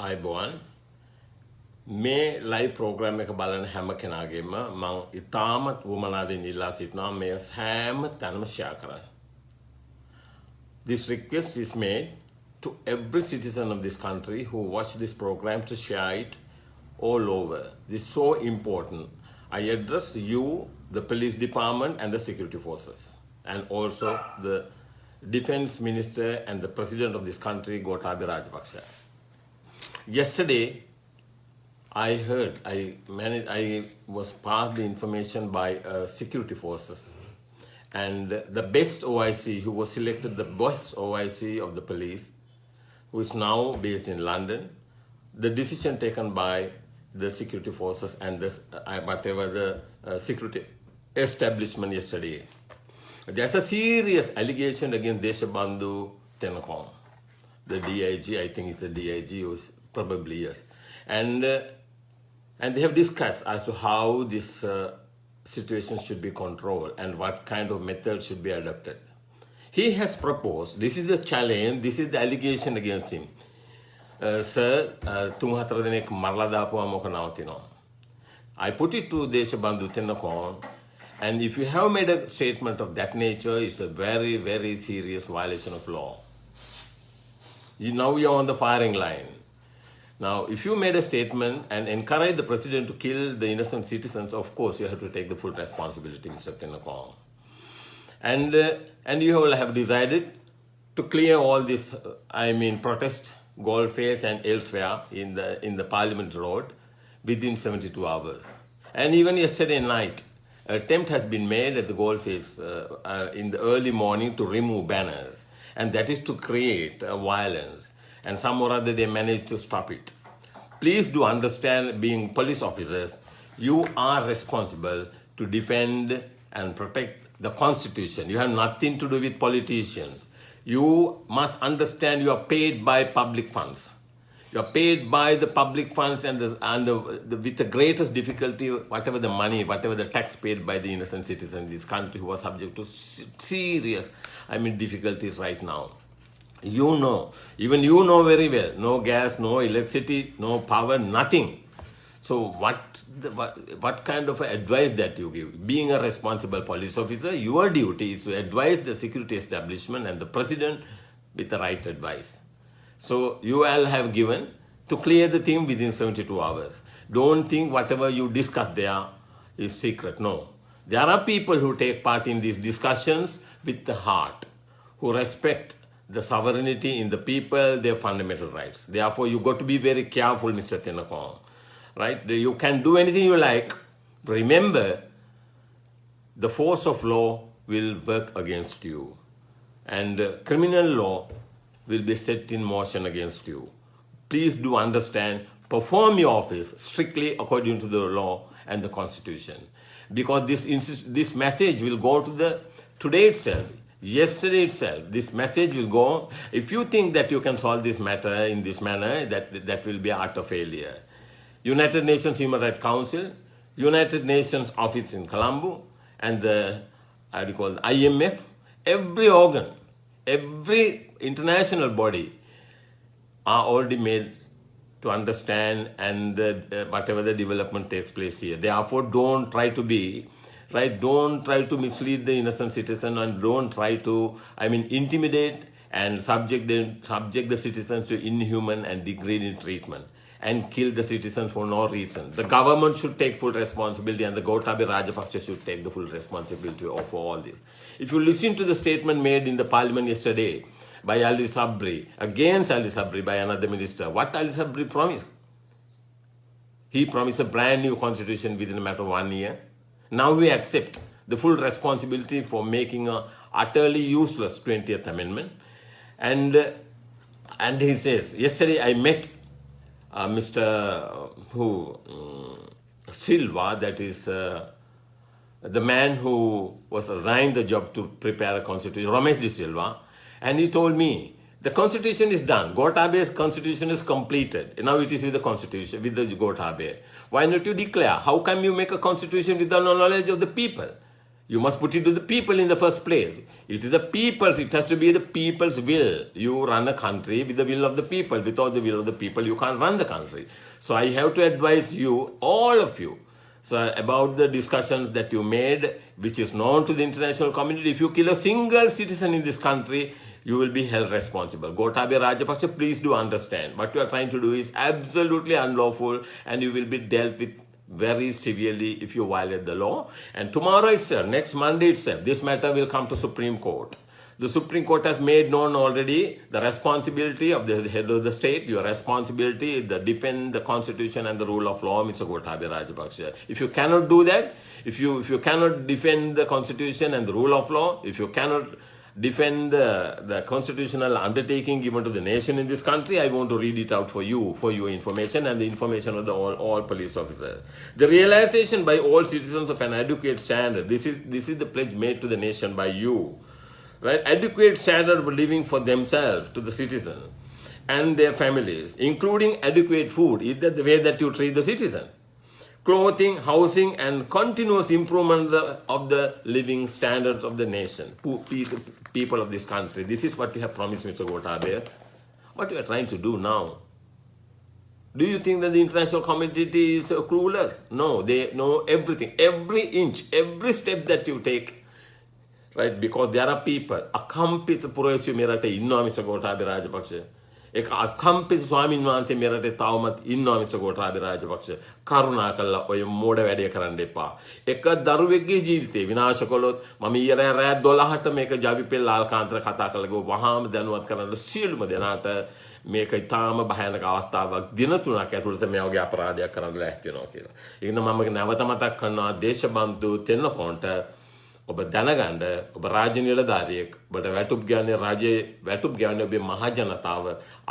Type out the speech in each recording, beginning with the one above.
ආයුබෝවන් මේ live programme එක බලන හැම කෙනාගේම මම ඉතාමත් වුමනාවෙන් ඉල්ලා සිටිනවා මේ හැම තැනම ෂෙයා කරන්න. This request is made to every citizen of this country who watch this program to share it all over. This is so important. I address you, the police department and the security forces, and also the defense minister and the president of this country, Gotabaya Rajapaksa. Yesterday, I heard, I was passed the information by security forces, and the best OIC, who was selected the best OIC of the police, who is now based in London, the decision taken by the security forces and the, whatever the security establishment yesterday. There's a serious allegation against Deshabandhu Tennakoon. The DIG, I think it's the DIG, who's probably yes. And they have discussed as to how this situation should be controlled and what kind of method should be adopted. He has proposed, this is the challenge, this is the allegation against him. Sir, I put it to Deshabandhu Tennakoon, and if you have made a statement of that nature, it's a very, very serious violation of law. Now you're on the firing line. Now, if you made a statement and encourage the president to kill the innocent citizens, of course, you have to take the full responsibility, Mr. Tennakoon. And you will have decided to clear all this, protest, Goldface and elsewhere in the Parliament Road within 72 hours. And even yesterday night, an attempt has been made at the Goldface in the early morning to remove banners. And that is to create violence. And some or other they managed to stop it. Please do understand, being police officers, you are responsible to defend and protect the Constitution. You have nothing to do with politicians. You must understand you are paid by public funds. You are paid by the public funds and with the greatest difficulty, whatever the money, whatever the tax paid by the innocent citizens in this country who are subject to serious, difficulties right now. You know, even you know very well, no gas, no electricity, no power, nothing. So what kind of advice that you give? Being a responsible police officer, your duty is to advise the security establishment and the president with the right advice. So you all have given to clear the thing within 72 hours. Don't think whatever you discuss there is secret. No. There are people who take part in these discussions with the heart, who respect the sovereignty in the people, their fundamental rights. Therefore, you got to be very careful, Mr. Tennakoon. Right? You can do anything you like. Remember, the force of law will work against you. And criminal law will be set in motion against you. Please do understand, perform your office strictly according to the law and the Constitution. Because this message will go to today itself, yesterday itself. This message will go. If you think that you can solve this matter in this manner, that will be utter failure. United Nations Human Rights Council, United Nations Office in Colombo, and the IMF, every organ, every international body are already made to understand and whatever the development takes place here. Therefore, don't try to be, right, don't try to mislead the innocent citizen, and don't try to, intimidate and subject the citizens to inhuman and degrading treatment and kill the citizens for no reason. The government should take full responsibility, and the Gotabaya Rajapaksa should take the full responsibility for all this. If you listen to the statement made in the parliament yesterday by Ali Sabri, against Ali Sabri by another minister, what Ali Sabri promised? He promised a brand new constitution within a matter of 1 year. Now we accept the full responsibility for making a utterly useless 20th Amendment. And he says, yesterday I met Mr. Silva, that is the man who was assigned the job to prepare a constitution, Ramesh De Silva, and he told me, the constitution is done. Gotabaya's constitution is completed. Now it is with the constitution, with the Gotabaya. Why not you declare? How come you make a constitution without the knowledge of the people? You must put it to the people in the first place. It is the people's, it has to be the people's will. You run a country with the will of the people. Without the will of the people, you can't run the country. So I have to advise you, all of you, so about the discussions that you made, which is known to the international community. If you kill a single citizen in this country, you will be held responsible. Gotabaya Rajapaksa, please do understand. What you are trying to do is absolutely unlawful, and you will be dealt with very severely if you violate the law. And tomorrow itself, next Monday itself, this matter will come to Supreme Court. The Supreme Court has made known already the responsibility of the head of the state. Your responsibility is to defend the constitution and the rule of law, Mr. Gotabaya Rajapaksa. If you cannot do that, if you cannot defend the constitution and the rule of law, if you cannot defend the constitutional undertaking given to the nation in this country, I want to read it out for you, for your information and the information of the all police officers. The realization by all citizens of an adequate standard, this is the pledge made to the nation by you, right? Adequate standard of living for themselves, to the citizens and their families, including adequate food. Is that the way that you treat the citizen? Clothing, housing, and continuous improvement of the living standards of the nation, people of this country. This is what you have promised, Mr. Gotabaya. What you are trying to do now? Do you think that the international community is clueless? No, they know everything, every inch, every step that you take, right? Because there are people, අකම්පිත පුරවැසියෝ මේ රටේ ඉන්නවා, Mr. Gotabaya Rajapaksa. ඒක අකම්පිත ස්වාමීන් වහන්සේ මේ රටේ තවමත් ඉන්නවා, Mr. Gotabaya Rajapaksa. කරුණා කළා ඔය මෝඩ වැඩේ කරන්න එපා. එක දරුවෙක්ගේ ජීවිතේ විනාශ කළොත් මම ඊයේ රෑ 12ට මේක ජවිපෙල් ලාල්කාන්තර කතා කරලා ගිහුවා වහාම දැනුවත් කරන්න සියලුම දෙනාට මේක ඉතාම භයානක අවස්ථාවක් දින 3ක් ඇතුළත මේ වගේ අපරාධයක් කරන්න ලෑස්ති වෙනවා කියලා. ඒකද මම නැවත මතක් කරනවා දේශබන්දු තෙන්නකෝන්ට ඔබ දැනගන්න ඔබ රාජ්‍ය නිලධාරියෙක් ඔබට වැටුප් ගන්නේ රජයේ වැටුප් ගන්නේ ඔබේ මහ ජනතාව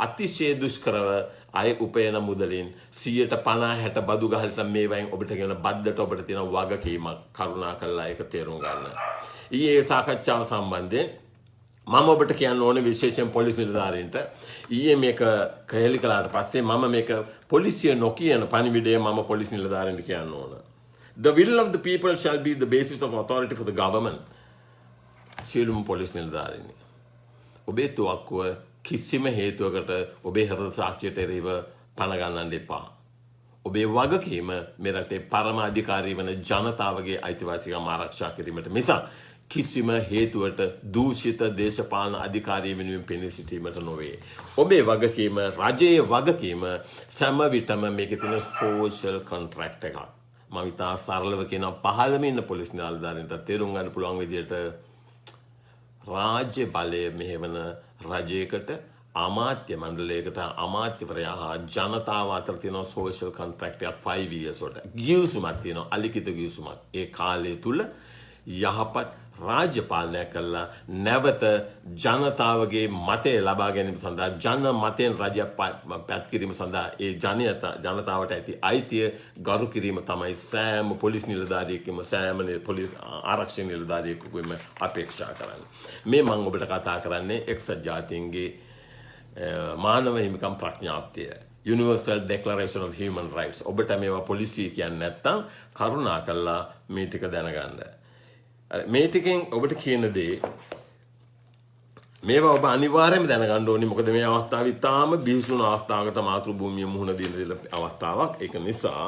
අතිශය දුෂ්කරව අය උපයන මුදලින් 150-60 බදු ගහලා මේ වයින් ඔබට කියන බද්දට ඔබට තියෙන වගකීමක් කරුණා කරලා ඒක තේරුම් ගන්න. ඊයේ සාකච්ඡාව සම්බන්ධයෙන් මම ඔබට කියන්න ඕනේ විශේෂයෙන් පොලිස් නිලධාරීන්ට ඊයේ මේක කැලි කළාට පස්සේ මම මේක පොලිසිය නොකියන පණිවිඩය මම පොලිස් නිලධාරීන්ට කියන්න ඕන. The will of the people shall be the basis of authority for the government. සියලුම පොලිස් නිලධාරීන්. ඔබේ තුවක්කුව කිසිම හේතුවකට ඔබේ හෘද සාක්ෂියට එරෙහිව පණ ගන්නන්න එපා. ඔබේ වගකීම මේ රටේ පරම අධිකාරී වන ජනතාවගේ අයිතිවාසිකම් ආරක්ෂා කිරීමට මිසක් කිසිම හේතුවට දූෂිත දේශපාලන අධිකාරිය වෙනුවෙන් පෙනී සිටීමට නොවේ. ඔබේ වගකීම, රජයේ වගකීම සෑම විටම මේකේ තියෙන සෝෂල් කොන්ට්‍රැක්ට් එකක්. මම ඉතා සරලව කියනවා පහළම ඉන්න පොලිස් නිලධාරීන්ට තේරුම් ගන්න පුළුවන් විදිහට රාජ්‍ය බලය මෙහෙවන රජයකට අමාත්‍ය මණ්ඩලයකට අමාත්‍යවරයා හා ජනතාව අතර තියෙන සෝෂල් කොන්ට්‍රැක්ට් එකක් 5 years වලට ගිවිසුමක් තියෙනවා අලිඛිත ගිවිසුමක්. ඒ කාලය තුල යහපත් රාජ්‍ය පාලනය කළා නැවත ජනතාවගේ මතය ලබා ගැනීම සඳහා ජන මතයෙන් රජය පැත් කිරීම සඳහා ඒ ජනතාවට ඇති අයිතිය ගරු කිරීම තමයි සෑම පොලිස් නිලධාරියෙකුම සෑම පොලිස් ආරක්ෂක නිලධාරියෙකුම අපේක්ෂා කරන්නේ. මේ මම ඔබට කතා කරන්නේ එක්සත් ජාතීන්ගේ මානව හිමිකම් ප්‍රඥාප්තිය. Universal Declaration of Human Rights. ඔබට මේවා පොලිසිය කියන්නේ නැත්නම් කරුණා කළා මේ ටික දැනගන්න. මේ ටිකෙන් ඔබට කියන දේ මේවා ඔබ අනිවාර්යයෙන්ම දැනගන්න ඕනේ. මොකද මේ අවස්ථාව ඉතාම බිහිසුණු අවස්ථාවකට මාතෘ භූමිය මුහුණ දෙන අවස්ථාවක්. ඒක නිසා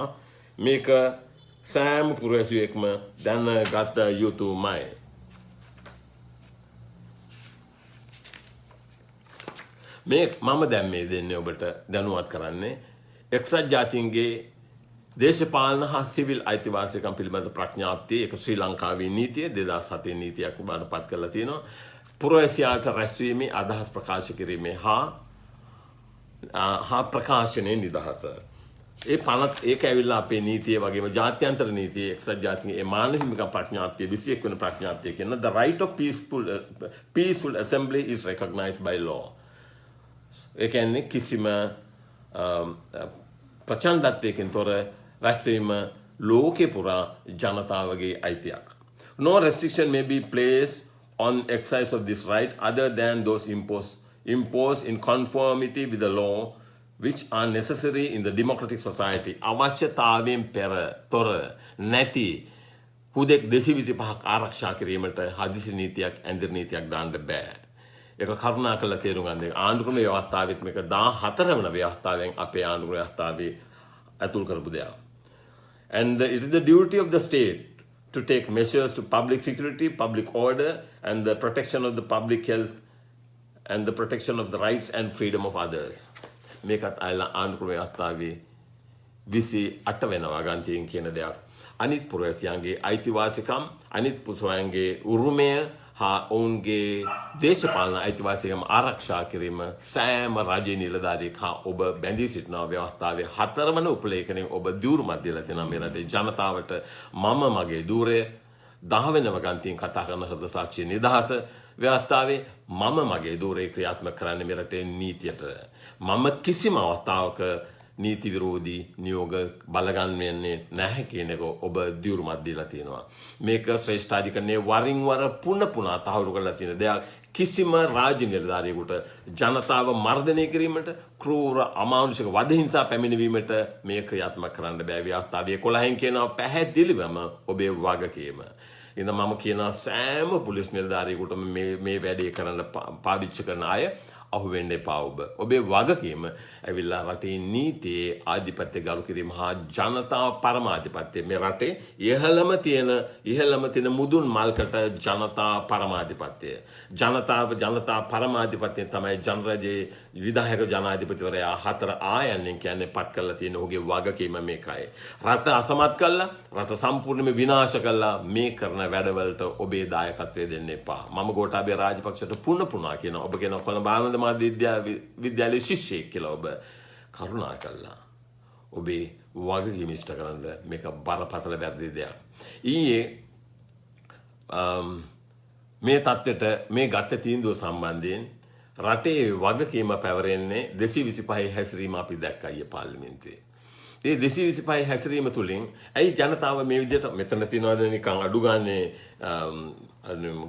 මේක සෑම පුරවැසියෙක්ම දැනගත යුතුමයි. මේ මම දැන් මේ දෙන්නේ ඔබට දැනුවත් කරන්නේ එක්සත් ජාතීන්ගේ දේශපාලන හා සිවිල් අයිතිවාසිකම් පිළිබඳ ප්‍රඥාප්තිය. ඒක ශ්‍රී ලංකාවේ නීතිය 2007 නීතියක් බාරපත් කරලා තියෙනවා. පුරවැසියාට රැස්වීමේ අදහස් ප්‍රකාශ කිරීමේ හා ප්‍රකාශනයේ නිදහස. ඒක ඇවිල්ලා අපේ නීතිය වගේම ජාත්‍යන්තර නීතිය එක්සත් ජාතීන්ගේ මානව හිමිකම් ප්‍රඥාප්තිය 21 වෙනි ප්‍රඥාප්තිය කියන the right of peaceful assembly is recognized by law. ඒ කියන්නේ කිසිම ප්‍රචණ්ඩත්වයකින් තොර රැස්වීම ලෝකේ පුරා ජනතාවගේ අයිතියක්. No restriction may be placed on exercise of this right other than those imposed in conformity with the law which are necessary in the democratic society. අවශ්‍යතාවයෙන් පෙර තොර නැති හුදෙක් 225ක් ආරක්ෂා කිරීමට හදිසි නීතියක් ඇඳිරි නීතියක් දාන්න බෑ. ඒක කරුණා කරලා තේරුම් ගන්න. ආණ්ඩුක්‍රම ව්‍යවස්ථාවෙත් මේක 14 වන ව්‍යවස්ථාවෙන් අපේ ආණ්ඩුක්‍රම ව්‍යවස්ථාවේ ඇතුල් කරපු දෙයක්. And it is the duty of the state to take measures to public security, public order, and the protection of the public health and the protection of the rights and freedom of others. මේකත් අයලා ආණ්ඩුක්‍රම ව්‍යවස්ථාවේ 28 වෙනවා ගන්තියෙන් කියන දෙයක්. අනිත් පුරවැසියන්ගේ අයිතිවාසිකම්, අනිත් පුරවැසියන්ගේ උරුමය හා ඔවුන්ගේ දේශපාලන අයිතිවාසිකම් ආරක්ෂා කිරීම සෑම රජ නිලධාරියෙක් හා ඔබ බැඳී සිටින ව්‍යවස්ථාවේ 4 වන උපලේඛනයෙන් ඔබ දියුරුමත් දීලා තියෙනවා මේ රටේ ජනතාවට. මම මගේ ධූරය 10 වෙනි ගන්තියෙන් කතා කරන හෘද සාක්ෂි නිදහස ව්‍යවස්ථාවේ මම මගේ ධූරය ක්‍රියාත්මක කරන්නේ මේ රටේ නීතියට. මම කිසිම අවස්ථාවක නීති විරෝධී නියෝග බලගන්වන්නේ නැහැ කියන එක ඔබ දියුරුමත් දීලා තියෙනවා. මේක ශ්‍රේෂ්ඨාධිකරණයේ වරින් වර පුන තහවුරු කරලා තියෙන දෙයක්. කිසිම රාජ්‍ය නිලධාරියෙකුට ජනතාව මර්ධනය කිරීමට, ක්‍රූර අමානුෂික වද හිංසා පැමිණවීමට මේ ක්‍රියාත්මක කරන්න බෑ. ව්‍යවස්ථාවේ 11න් කියනවා පැහැදිලිවම ඔබේ වගකීම. ඉතින් මම කියනවා සෑම පොලිස් නිලධාරියෙකුටම මේ වැඩේ කරන්න පාවිච්චි කරන අය අහු වෙන්න එපා ඔබ. ඔබේ වගකීම ඇවිල්ලා රටේ නීතියේ ආධිපත්‍ය ගරු කිරීම හා ජනතාව පරමාධිපත්‍ය. මේ රටේ ඉහළම තියෙන මුදුන් මල්කට ජනතා පරමාධිපත්‍ය. ජනතා පරමාධිපත්‍ය තමයි ජනරජයේ විධායක ජනාධිපතිවරයා 4 ආයන්නෙන් කියන්නේ පත් කරලා තියෙන ඔහුගේ වගකීම මේකයි. රට අසමත් කළා, රට සම්පූර්ණයෙන්ම විනාශ කළා. මේ කරන වැඩවලට ඔබේ දායකත්වය දෙන්න එපා. මම ගෝඨාභය රාජපක්ෂට පුනා කියනවා. ඔබ කියන කොළඹ ආනන්ද විද්‍යාලයේ ශිෂ්‍යෙක් කියලා ඔබ කරුණා කළා. ඔබේ වගකීම ඉෂ්ට කරන්න මේක බරපතල වැරදි දෙයක්. ඊයේ මේ තත්ත්වයට මේ ගත තීන්දුව සම්බන්ධයෙන් රටේ වගකීම පැවරෙන්නේ 225 හැසිරීම අපි දැක්කා ඊයේ පාර්ලිමේන්තුවේ. ඒ 225 හැසිරීම තුලින් ඇයි ජනතාව මේ විදිහට මෙතන තියනවාද නිකන් අඩු ගානේ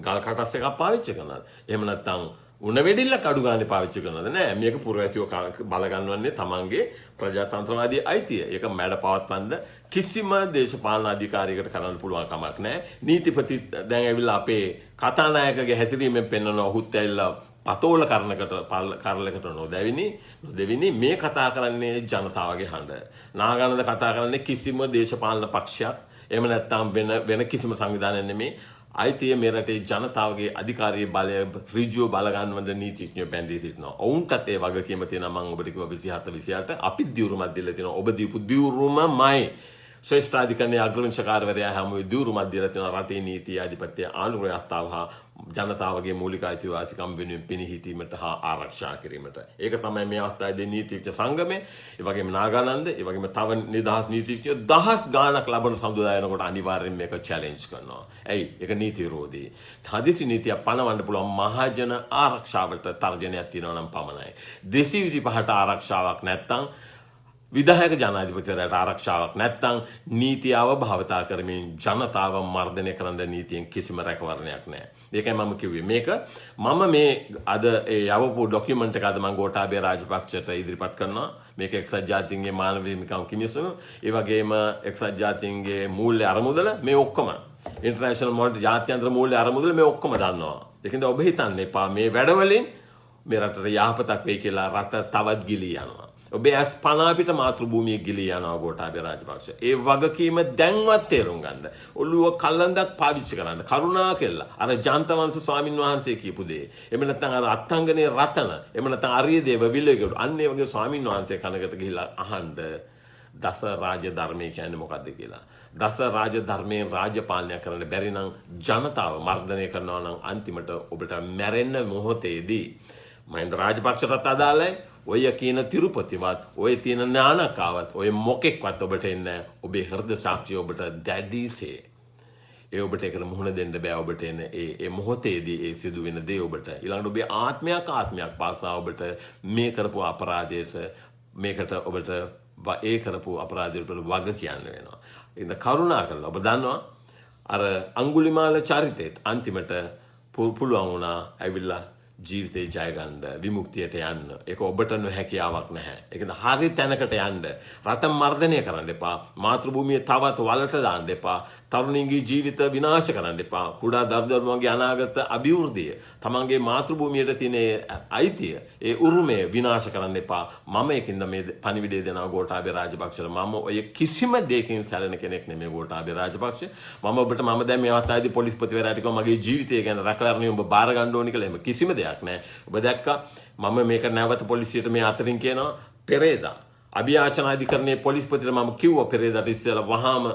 ගල් කටස් එකක් පාවිච්චි කරනවද? එහෙම නැත්නම් උණ වෙඩිල්ලක් අඩු ගානේ පාවිච්චි කරනවද? නෑ, මේක පුරවැසියෝ බල ගන්නවන්නේ තමන්ගේ ප්‍රජාතන්ත්‍රවාදී අයිතිය. ඒක මැඩ පවත්වන්න කිසිම දේශපාලන අධිකාරියකට කරන්න පුළුවන් කමක් නෑ. නීතිපති දැන් ඇවිල්ලා අපේ කතානායකගේ හැතිරීමෙන් පෙන්වන ඔහුත් ඇවිල්ලා පතෝල කරලකට නොදෙවිනි මේ කතා කරන්නේ ජනතාවගේ හඬ. නාගානන්ද කතා කරන්නේ කිසිම දේශපාලන පක්ෂයක් එහෙම නැත්නම් වෙන කිසිම සංවිධානයක් නෙමෙයි. අයිතිය මේ රටේ ජනතාවගේ අධිකාරී බලය ඍජුව බල ගන්නවද නීතිඥයෝ බැඳී සිටිනවා. ඔවුන්ටත් ඒ වගකීම තියෙනවා. මම ඔබට කිව්වා 27 අපි දියුරුමක් දීලා තියෙනවා. ඔබ දීපු දියුරුමමයි ශ්‍රේෂ්ඨාධිකරණයේ අග්‍රවංශකාරවරයා හැමෝම දියුරුමක් දීලා තියෙනවා. රටේ නීතිය අධිපත්‍ය ආණ්ඩුක්‍රම ව්‍යවස්ථාව හා ජනතාවගේ මූලික අයිතිවාසිකම් වෙනුවෙන් පිළිහිටීමට හා ආරක්ෂා කිරීමට. ඒක තමයි මේ අවස්ථාවේදී නීතිඥ සංගමය, ඒ වගේම නාගානන්ද, ඒ වගේම තව නිදහස් නීතිඥයෝ දහස් ගාණක් ලබන සමුදායනකොට අනිවාර්යෙන් මේක චැලෙන්ජ් කරනවා. ඇයි? ඒක නීති විරෝධී. හදිසි නීතිය පනවන්න පුළුවන් මහජන ආරක්ෂාවට තර්ජනයක් තියෙනවා නම් පමණයි. 225ට ආරක්ෂාවක් නැත්නම් විධායක ජනාධිපතිවරයාට ආරක්ෂාවක් නැත්නම් නීතියව භාවිතා කරමින් ජනතාව මර්ධනය කරන්න නීතියෙන් කිසිම රැකවරණයක් නැහැ. ඒකයි මම කිව්වේ. මේක මම මේ අද ඒ යවපු ડોකියුමන්ට් එක අද මම ගෝඨාභය රාජපක්ෂට ඉදිරිපත් කරනවා. මේක එක්සත් ජාතීන්ගේ මානව හිමිකම් කිමිසම, ඒ වගේම එක්සත් ජාතීන්ගේ මූල්‍ය අරමුදල මේ ඔක්කොම ඉන්ටර්නැෂනල් මොනිටර් ජාත්‍යන්තර මූල්‍ය අරමුදල මේ ඔක්කොම දන්නවා. ඒකෙන්ද ඔබ හිතන්න එපා මේ වැඩවලින් මේ රටට යහපතක් වෙයි කියලා. රට තවත් ගිලී යනවා. ඔබේ ඇස් පන අපිට මාතෘභූමිය ගිලී යනවා ගෝඨාභය රාජපක්ෂ. ඒ වගකීම දැන්වත් තේරුම් ගන්න. ඔළුව කල්ලන්දක් පාවිච්චි කරන්න. කරුණා කෙල්ලා. අර ජාන්තවංශ ස්වාමින් වහන්සේ කියපු දේ. එහෙම නැත්නම් අර අත්තංගනේ රතන. එහෙම නැත්නම් අරියදේව විලේකට. අන්න ඒ වගේ ස්වාමින් වහන්සේ කනකට ගිහිල්ලා අහන්න දස රාජ්‍ය ධර්මය කියන්නේ මොකද්ද කියලා. දස රාජ්‍ය ධර්මයෙන් රාජ්‍ය පාලනය කරන්න බැරි නම් ජනතාව මර්ධනය කරනවා නම් අන්තිමට ඔබට මැරෙන්න මොහොතේදී මහින්ද රාජපක්ෂටත් අදාළයි. ඔය කියන තිරුපතිවත්, ඔය තියෙන නානකාවත්, ඔය මොකෙක්වත් ඔබට එන්නේ ඔබේ හෘද සාක්ෂිය ඔබට දැඩිසේ. ඒ ඔබට ඒකට මුහුණ දෙන්න බෑ. ඔබට එන ඒ මොහොතේදී ඒ සිදු වෙන දේ ඔබට ඊළඟට ඔබේ ආත්මයක් පාසා ඔබට මේ කරපු අපරාධයට මේකට ඔබට ඒ කරපු අපරාධයට වග කියන්න වෙනවා. ඉතින් කරුණා කරලා ඔබ දන්නවා අර අඟුලිමාල චරිතෙත් අන්තිමට පුළුවන් වුණා ඇවිල්ලා ජීවිතේ ජය ගන්න, විමුක්තියට යන්න. ඒක ඔබට නොහැකියාවක් නැහැ. ඒකද හරි තැනකට යන්න. රට මර්ධනය කරන්න එපා. මාතෘභූමිය තවත් වලට දාන්න එපා. තරුණින්ගේ ජීවිත විනාශ කරන්න එපා. කුඩා දරුදරුවන්ගේ අනාගත අභිවෘද්ධිය, තමන්ගේ මාතෘභූමියට තියෙන අයිතිය, ඒ උරුමය විනාශ කරන්න එපා. මම ඒකින්ද මේ පණිවිඩය දෙනවා ගෝඨාභය රාජපක්ෂට. මම ඔය කිසිම දෙයකින් සැලෙන කෙනෙක් නෙමෙයි ගෝඨාභය රාජපක්ෂ. මම දැන් මේ අවස්ථාවේදී පොලිස්පතිවරයාට කිව්වා මගේ ජීවිතය ගැන රැකලාරණිය ඔබ බාර ගන්න ඕනි කියලා. එහෙම කිසිම දෙයක් නැහැ. ඔබ දැක්කා මම මේක නැවත පොලිසියට මේ අතරින් කියනවා පෙරේදා අභියාචන අධිකරණයේ පොලිස්පතිට මම කිව්වා පෙරේදාට ඉස්සෙල්ලා වහාම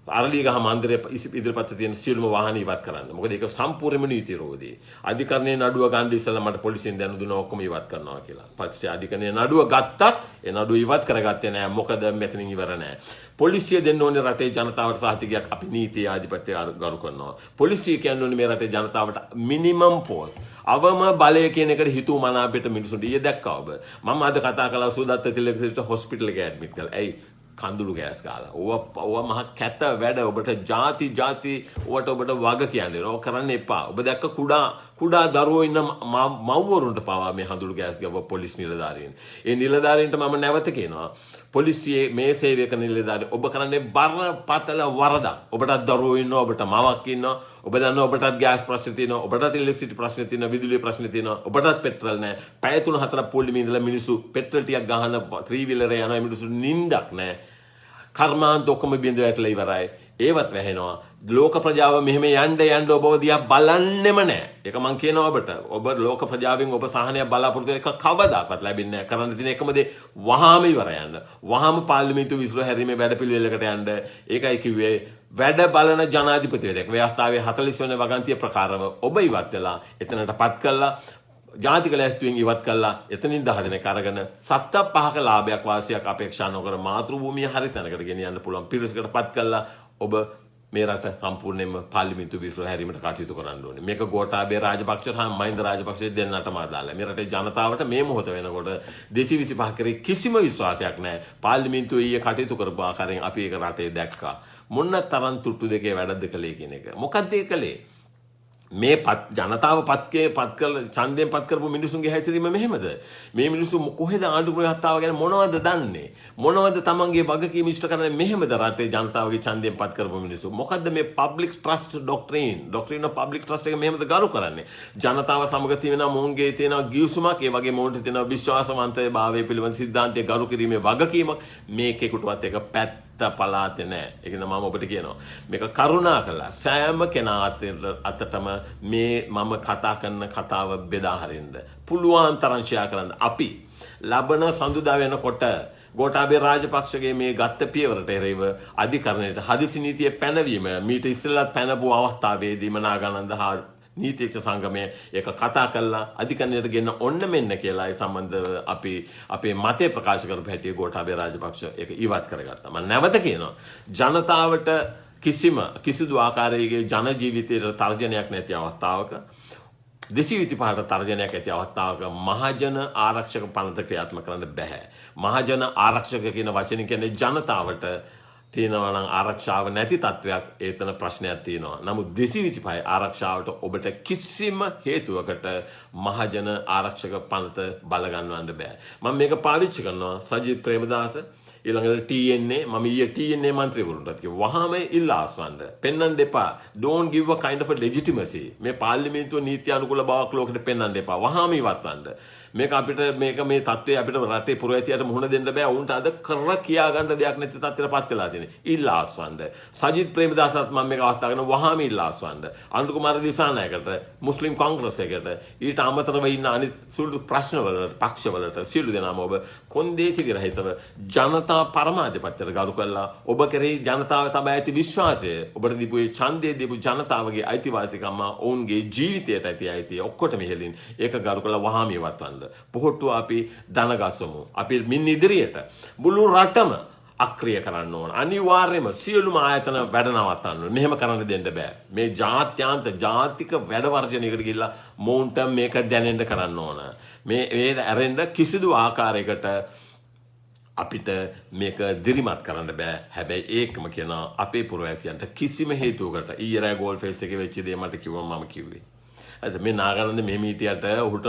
අරලියගහ මන්දිරයේ ඉදිරිපත් තියෙන සියලුම වාහන ඉවත් කරන්න. මොකද ඒක සම්පූර්ණයෙන්ම නීති විරෝධී. අධිකරණයේ නඩුව ගන්න ඉස්සෙල්ලා මට පොලිසියෙන් දැනුම් දුන්නා ඔක්කොම ඉවත් කරනවා කියලා. පස්සේ අධිකරණයේ නඩුව ගත්තත් ඒ නඩුව ඉවත් කරගත්තේ නැහැ. මොකද මෙතනින් ඉවර නැහැ. පොලිසිය දෙන්න ඕනේ රටේ ජනතාවට සහතිකයක් අපි නීතිය ආධිපත්‍ය ගරු කරනවා. පොලිසිය කියන්නේ මේ රටේ ජනතාවට මිනිමම් ෆෝස් අවම බලය කියන එකට හිතුව මනාපෙට මිනිසුන්ට ඊයේ දැක්කා ඔබ. මම අද කතා කළා සුදත්ත තිලකසිට හොස්පිටල් එකේ ඇඩ්මිට් කළා. ඇයි කඳුළු ගෑස් කාලා. ඕවා මහ කැත වැඩ. ඔබට ಜಾති ඔබට වග කියන්නේ. ඕක කරන්න එපා. ඔබ දැක්ක කුඩා දරුවෝ ඉන්න මව්වරුන්ට පවා මේ හඳුළු ගෑස් ගව පොලිස් නිලධාරීන්. ඒ නිලධාරීන්ට මම නැවත කියනවා පොලිසියේ මේ සේවය කරන නිලධාරීන් ඔබ කරන්නේ බරපතල වරදක්. ඔබටත් දරුවෝ ඉන්නවා, ඔබට මවක් ඉන්නවා. ඔබ දන්නවා ඔබටත් ගෑස් ප්‍රශ්න තියෙනවා, ඔබටත් ඉලෙක්ට්‍රිසිටි ප්‍රශ්න තියෙනවා, විදුලිය ප්‍රශ්න තියෙනවා, ඔබටත් පෙට්‍රල් නැහැ. පැය 3-4 පොල්ලිමේ ඉඳලා මිනිස්සු පෙට්‍රල් ටිකක් ගහන 3-wheeler යනවා මිනිස්සු නිින්දක් නැහැ. කර්මාන්ත ඔක්කොම බිඳ වැටලා ඉවරයි. ඒවත් වැහෙනවා. ලෝක ප්‍රජාව මෙහෙම යන්න ඔබව දිහා බලන්නෙම නැහැ. ඒක මං කියනවා ඔබට. ඔබ ලෝක ප්‍රජාවෙන් ඔබ සහනයක් බලාපොරොත්තු වෙන එක කවදාකවත් ලැබෙන්නේ නැහැ. කරන්න තියෙන එකම දේ වහාම ඉවර යන්න. වහාම පාර්ලිමේන්තු විසිර හැරීමේ වැඩපිළිවෙලකට යන්න. ඒකයි කිව්වේ වැඩ බලන ජනාධිපතිවරයෙක් ව්‍යවස්ථාවේ 40 වෙනි වගන්තිය ප්‍රකාරව ඔබ ඉවත් වෙලා එතනටපත් කළා. ජාතික ලැස්තුවෙන් ඉවත් කළා එතනින් 10 දෙනෙක් අරගෙන 7-5ක ලාභයක් වාසියක් අපේක්ෂා නොකර මාතෘභූමිය හරි තැනකට ගෙනියන්න පුළුවන් පිරිසකටපත් කළා. ඔබ මේ රට සම්පූර්ණයෙන්ම පාර්ලිමේන්තු විසිර හැරීමට කටයුතු කරන්න ඕනේ. මේක ගෝඨාභය රාජපක්ෂ සහ මහින්ද රාජපක්ෂ දෙන්නටම අදාළයි. මේ රටේ ජනතාවට මේ මොහොත වෙනකොට 225 කරේ කිසිම විශ්වාසයක් නැහැ. පාර්ලිමේන්තුවේ ඊයේ කටයුතු කරපු ආකාරයෙන් අපි ඒක රටේ දැක්කා. මොන තරම් තුට්ටු දෙකේ වැඩද කළේ කියන එක. මොකක්ද ඒ කළේ? මේ ජනතාව පත් කළ ඡන්දයෙන් පත් කරපු මිනිසුන්ගේ හැසිරීම මෙහෙමද? මේ මිනිස්සු කොහෙද ආණ්ඩුක්‍රම ව්‍යවස්ථාව ගැන මොනවද දන්නේ? මොනවද තමන්ගේ වගකීම ඉෂ්ට කරන්නේ? මෙහෙමද රටේ ජනතාවගේ ඡන්දයෙන් පත් කරපු මිනිස්සු? මොකද්ද මේ public trust doctrine of public trust එක මෙහෙමද ගරු කරන්නේ? ජනතාව සමග තියෙන මොවුන්ගේ තියෙන ගිවිසුමක්, ඒ වගේ මොවුන්ට තියෙන විශ්වාසවන්තභාවය පිළිබඳ සිද්ධාන්තය ගරු කිරීමේ වගකීමක් මේකෙකුටවත් එක පැත්ත පලාතේ නැහැ. ඒකද මම ඔබට කියනවා මේක කරුණා කළා සෑම කෙනා අතටම මේ මම කතා කරන කතාව බෙදා හරින්න පුළුවන් තරම් ෂෙයා කරන්න. අපි ලබන සඳුදා වෙනකොට ගෝඨාභය රාජපක්ෂගේ මේ ගත්ත පියවරට එරෙහිව අධිකරණයට හදිසි නීතිය පැනවීම මීට ඉස්සෙල්ලත් පැනපු අවස්ථාවේදී මනාගනන්ද හා නීතිඥ සංගමය ඒක කතා කළා අධිකරණයට ගෙන්න ඔන්න මෙන්න කියලා ඒ සම්බන්ධව අපි අපේ මතය ප්‍රකාශ කරපු හැටි ගෝඨාභය රාජපක්ෂ ඒක ඉවත් කරගත්තා. මම නැවත කියනවා ජනතාවට කිසිදු ආකාරයක ජන ජීවිතයට තර්ජනයක් නැති අවස්ථාවක 225ට තර්ජනයක් ඇති අවස්ථාවක මහජන ආරක්ෂක පනත ක්‍රියාත්මක කරන්න බෑ. මහජන ආරක්ෂක කියන වචනේ කියන්නේ ජනතාවට තියෙනවා නම් ආරක්ෂාව නැති තත්වයක් ඒතන ප්‍රශ්නයක් තියෙනවා. නමුත් 225 ආරක්ෂාවට ඔබට කිසිම හේතුවකට මහජන ආරක්ෂක පනත බල ගන්නවන්න බෑ. මම මේක පාවිච්චි කරනවා සජිත් ප්‍රේමදාස ඊළඟට TNA මම ඊයේ TNA මන්ත්‍රීවරුන්ටත් කිව්වා වහාම ඉල්ලා අස්වන්න පෙන්වන්න එපා. don't give a kind of a legitimacy. මේ පාර්ලිමේන්තුව නීති අනුකූල බවක් ලෝකෙට පෙන්වන්න එපා. වහාම ඉවත්වන්න. මේක අපිට මේ තත්ත්වය අපිට රටේ පුරවැසියාට මුහුණ දෙන්න බෑ. උන්ට අද කර කියා ගන්න දෙයක් නැති තත්ත්වයටපත් වෙලා තියෙන්නේ. ඉල්ලා අස්වන්න. සජිත් ප්‍රේමදාසත් මම මේක අවස්ථාවගෙන වහාම ඉල්ලා අස්වන්න. අනුර කුමාර දිසානායකට මුස්ලිම් කොංග්‍රස් එකට ඊට අමතරව ඉන්න අනිත් සුළු ප්‍රශ්නවලට පක්ෂවලට සියලු දෙනාම ඔබ කොන්දේසි විරහිතව ජනතා පරමාධිපත්‍යයට ගරු කළා. ඔබ කෙරෙහි ජනතාව තබා ඇති විශ්වාසය ඔබට දීපු ඒ ඡන්දයේ දීපු ජනතාවගේ අයිතිවාසිකම ඔවුන්ගේ ජීවිතයට ඇති අයිතිය ඔක්කොටම ඉහළින් ඒක ගරු කළා වහාම ඉවත්වන්න. පොහොට්ටුව අපි දනගස්සමු. අපි මින් ඉදිරියට මුළු රටම අක්‍රිය කරන්න ඕන. අනිවාර්යයෙන්ම සියලුම ආයතන වැඩ නවත්තන්න ඕන. මෙහෙම කරන්න දෙන්න බෑ. මේ ජාතික වැඩ වර්ජනයකට ගිහිල්ලා මොවුන්ට මේක දැනෙන්න කරන්න ඕන. මේ ඇරෙන්න කිසිදු ආකාරයකට අපිට මේක දිරිමත් කරන්න බෑ. හැබැයි ඒකම කියනවා අපේ පුරවැසියන්ට කිසිම හේතුවකට ඊයේ රෑ ගෝල් ෆේස් එකේ වෙච්ච දේ මට කිව්වම මම කිව්වේ. අද මේ නාගානන්ද මෙහෙම හිටියට උහුට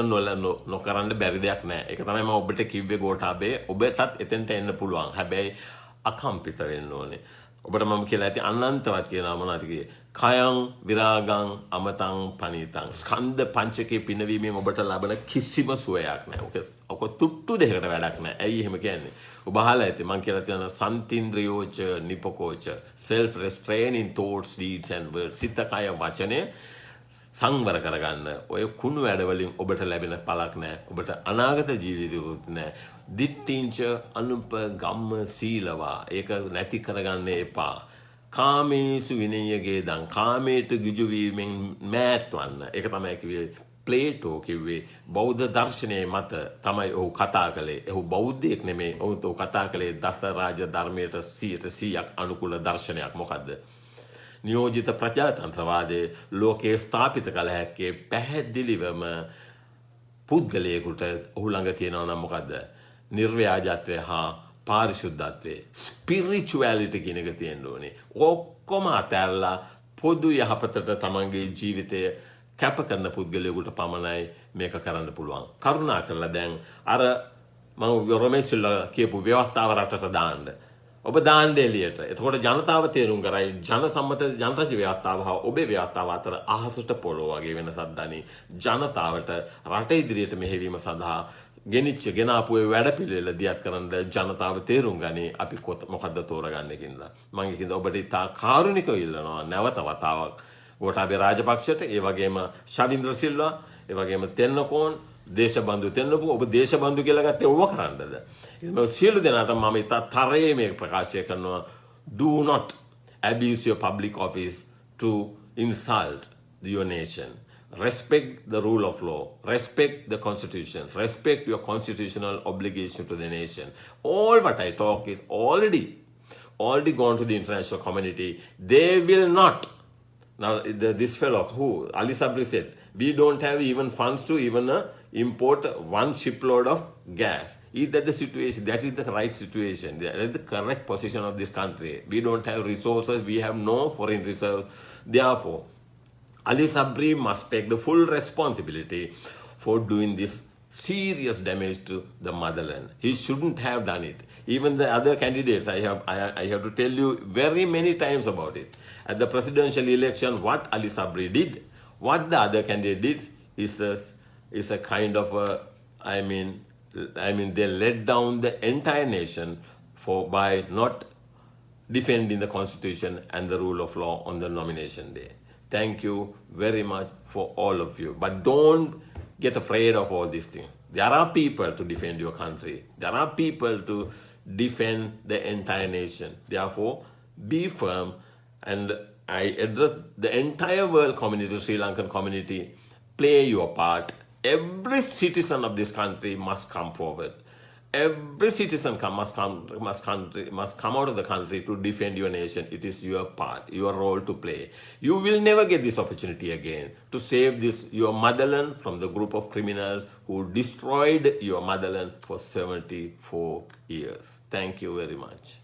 නොකරන්න බැරි දෙයක් නෑ. ඒක තමයි මම ඔබට කිව්වේ ගෝඨාභය. ඔබටත් එතෙන්ට එන්න පුළුවන්. හැබැයි අකම්පිත වෙන්න ඕනේ. ඔබට මම කියලා ඇති අනන්තවත් කියනවා මොනවද කියේ? කයං විරාගං අමතං පනීතං. ස්කන්ධ පංචකේ පිනවීමෙන් ඔබට ලබන කිසිම සුවයක් නැහැ. ඔක තුට්ටු දෙකකට වැඩක් නැහැ. ඇයි එහෙම කියන්නේ? ඔබ අහලා ඇති මම කියලා තියෙනවා සම්තින්ද්‍රියෝච නිපකෝච self restraining thoughts deeds and words. සිත කය වචනේ සංවර කරගන්න. ඔය කුණු වැඩ වලින් ඔබට ලැබෙන පළක් නැහැ. ඔබට අනාගත ජීවිතයකුත් නැහැ. දිට්ඨිංච අනුප ගම්ම සීලවා. ඒක නැති කරගන්න එපා. කාමේසු විනයගේ දන්. කාමයට ගිජු වීමෙන් මෑත් වන්න. ඒක තමයි කිව්වේ ප්ලේටෝ කිව්වේ බෞද්ධ දර්ශනයේ මත තමයි ඔහු කතා කළේ. ඔහු බෞද්ධයෙක් නෙමෙයි. ඔහු කතා කළේ දස රාජ ධර්මයට 100% අනුකූල දර්ශනයක්. මොකද්ද? නියෝජිත ප්‍රජාතන්ත්‍රවාදයේ ලෝකයේ ස්ථාපිත කළ හැක්කේ පැහැදිලිවම පුද්ගලයෙකුට ඔහු ළඟ තියෙනවා නම් මොකද්ද? නිර්ව්‍යාජත්වය හා පාරිශුද්ධත්වය. ස්පිරිචුවැලිටි කියන එක තියෙන්න ඕනේ. ඔක්කොම අතහැරලා පොදු යහපතට තමන්ගේ ජීවිතය කැප කරන පුද්ගලයෙකුට පමණයි මේක කරන්න පුළුවන්. කරුණා කරලා දැන් අර මම රොමේස්ලා කියපු ව්‍යවස්ථාව රටට දාන්න. ඔබ දාන්න එළියට. එතකොට ජනතාව තේරුම් කරයි ජන සම්මත ජනරජ ව්‍යවස්ථාව හා ඔබේ ව්‍යවස්ථාව අතර අහසට පොළොව වගේ වෙනසක් දනි. ජනතාවට රට ඉදිරියට මෙහෙවීම සඳහා ගෙනාපු ඒ වැඩපිළිවෙල දියත් කරන්න ජනතාව තේරුම් ගනි අපි මොකද්ද තෝරගන්නේ කියලා. මම ඒකින්ද ඔබට ඉතා කාරුණිකව ඉල්ලනවා නැවත වතාවක් ගෝඨාභය රාජපක්ෂට, ඒ වගේම ශවින්ද්‍ර සිල්වා, ඒ වගේම තෙන්නකෝන් දේශබන්දු තෙන්නපු ඔබ දේශබන්දු කියලා ගත්තේ ඕව කරන්නද? මේ සියලු දෙනාට මම ඉතා තරයේ මේ ප්‍රකාශය කරනවා do not abuse your public office to insult your nation. Respect the rule of law, respect the constitution, respect your constitutional obligation to the nation. All what I talk is already gone to the international community. They will not. Now this fellow who Ali Sabri said we don't have even funds to even import one shipload of gas. Is that the situation? That is the right situation. That is the correct position of this country. We don't have resources. We have no foreign reserves. Therefore, Ali Sabri must take the full responsibility for doing this serious damage to the motherland. He shouldn't have done it. Even the other candidates, I have to tell you very many times about it. At the presidential election, what Ali Sabri did, what the other candidate did, is a kind of I mean they let down the entire nation by not defending the constitution and the rule of law on the nomination day. Thank you very much for all of you. But don't get afraid of all these things. There are people to defend your country. There are people to defend the entire nation. Therefore, be firm. And I address the entire world community, Sri Lankan community, play your part. Every citizen of this country must come forward. Every citizen must come out of the country to defend your nation. It is your part, your role to play. You will never get this opportunity again to save your motherland from the group of criminals who destroyed your motherland for 74 years. Thank you very much.